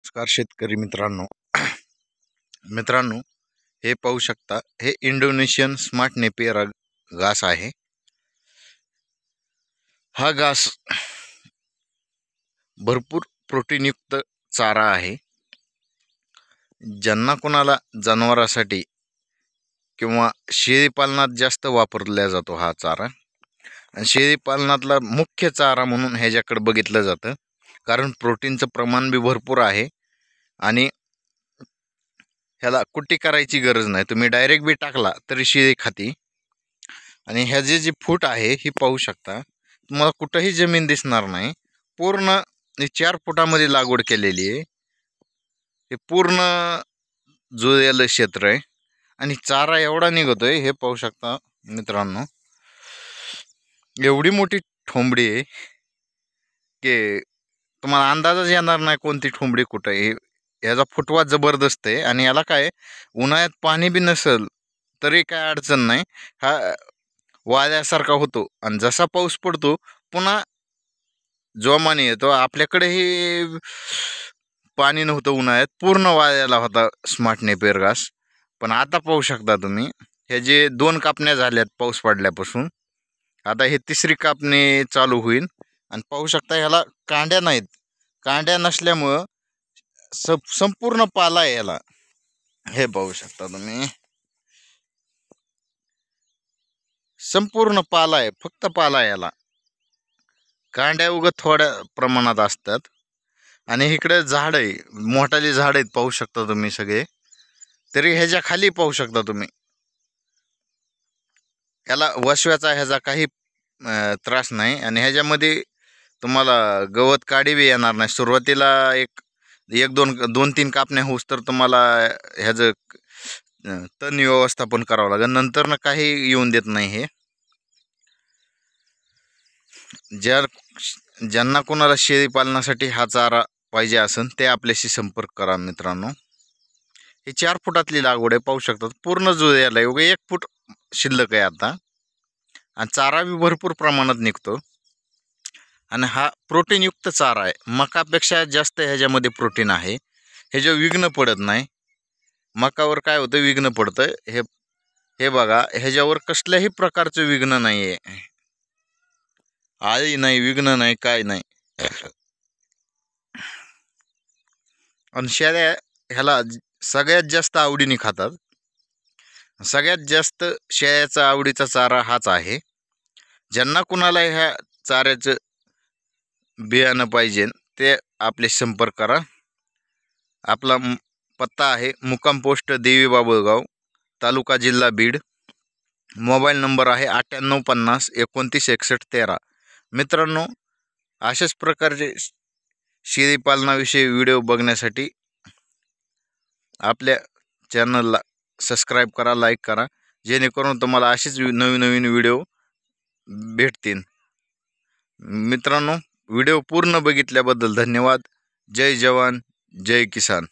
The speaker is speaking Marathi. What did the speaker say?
नमस्कार शेतकरी मित्रांनो हे पाहू शकता, हे इंडोनेशियन स्मार्ट नेपियर घास आहे। हा घास भरपूर प्रोटीनयुक्त चारा आहे। ज्यांना कोणाला जनावरांसाठी किंवा शेळी पालनात जास्त वापरला जातो हा चारा, आणि शेळी पालनातला मुख्य चारा म्हणून ह्याच्याकडे बघितलं जातं, कारण प्रोटीनचं प्रमाण बी भरपूर आहे आणि ह्याला कुट्टी करायची गरज नाही। तुम्ही डायरेक्ट बी टाकला तरी शेळी खाती। आणि ह्याचे जे फूट आहे ही पाहू शकता, तुम्हाला कुठेही जमीन दिसणार नाही। पूर्ण 4 फुटामध्ये लागवड केलेली आहे। हे पूर्ण जुळलेलं क्षेत्र आहे आणि चारा एवढा निघतोय, हे पाहू शकता मित्रांनो। एवढी मोठी ठोंबडी आहे की तुम्हाला अंदाजच येणार नाही कोणती ठोंबडी कुठं आहे। याचा फुटवा जबरदस्त आहे आणि याला काय उन्हाळ्यात पाणी बी नसेल तरी काय अडचण नाही। हा वाळल्यासारखा होतो आणि जसा पाऊस पडतो पुन्हा जोमाने येतो। आपल्याकडेही पाणी नव्हतं उन्हाळ्यात, पूर्ण वाळलेला होता स्मार्ट नेपियर घास। पण आता पाहू शकता तुम्ही, हे जे 2 कापण्या झाल्यात पाऊस पडल्यापासून, आता हे तिसरी कापणी चालू होईल। आणि पाहू शकता ह्याला कांड्या नाहीत। कांड्या नसल्यामुळं संपूर्ण पाला आहे याला। हे पाहू शकता तुम्ही, संपूर्ण पाला आहे, फक्त पाला याला। कांड्या उगत थोड्या प्रमाणात असतात आणि इकडे झाड आहे, मोठाली झाड आहेत पाहू शकता तुम्ही सगळे। तरी ह्याच्या खाली पाहू शकता तुम्ही, याला वसव्याचा ह्याचा काही त्रास नाही आणि ह्याच्यामध्ये तुम्हाला गवत काडी बी येणार नाही। सुरुवातीला एक 2-3 कापण्या होऊस तर तुम्हाला ह्याचं तण व्यवस्थापन करावं लागेल, नंतर ना काही येऊन देत नाही हे। ज्यांना कोणाला शेळी पालनासाठी हा चारा पाहिजे असेल ते आपल्याशी संपर्क करा मित्रांनो। ही 4 फुटातली लागवड आहे, पाहू शकता पूर्ण जुळलेला आहे। 1 फूट शिल्लक आहे आता आणि चारा बी भरपूर प्रमाणात निघतो आणि हा प्रोटीनयुक्त चारा आहे। मकापेक्षा जास्त ह्याच्यामध्ये प्रोटीन आहे। हे जे विघ्न पडत नाही, मकावर काय होतं विघ्न पडतं, हे बघा ह्याच्यावर कसल्याही प्रकारचं विघ्न नाही आहे, आळी नाही, विघ्न नाही, काय नाही। आणि शेळ्या ह्याला सगळ्यात जास्त आवडीने खातात। सगळ्यात जास्त शेळ्याचा आवडीचा चारा हाच आहे। ज्यांना कुणाला ह्या चाऱ्याचं बियाणं पाहिजे ते आपले संपर्क करा। आपला पत्ता आहे मुक्काम पोस्ट देवी बाबुळगाव, तालुका जिल्हा बीड। मोबाईल नंबर आहे 9850 29 61 13। मित्रांनो, अशाच प्रकारचे शेळी पालनाविषयी व्हिडिओ बघण्यासाठी आपल्या चॅनलला सबस्क्राईब करा, लाईक करा, जेणेकरून तुम्हाला असेच नवीन व्हिडिओ भेटतील। मित्रांनो, व्हिडिओ पूर्ण बघितल्याबद्दल धन्यवाद। जय जवान, जय किसान।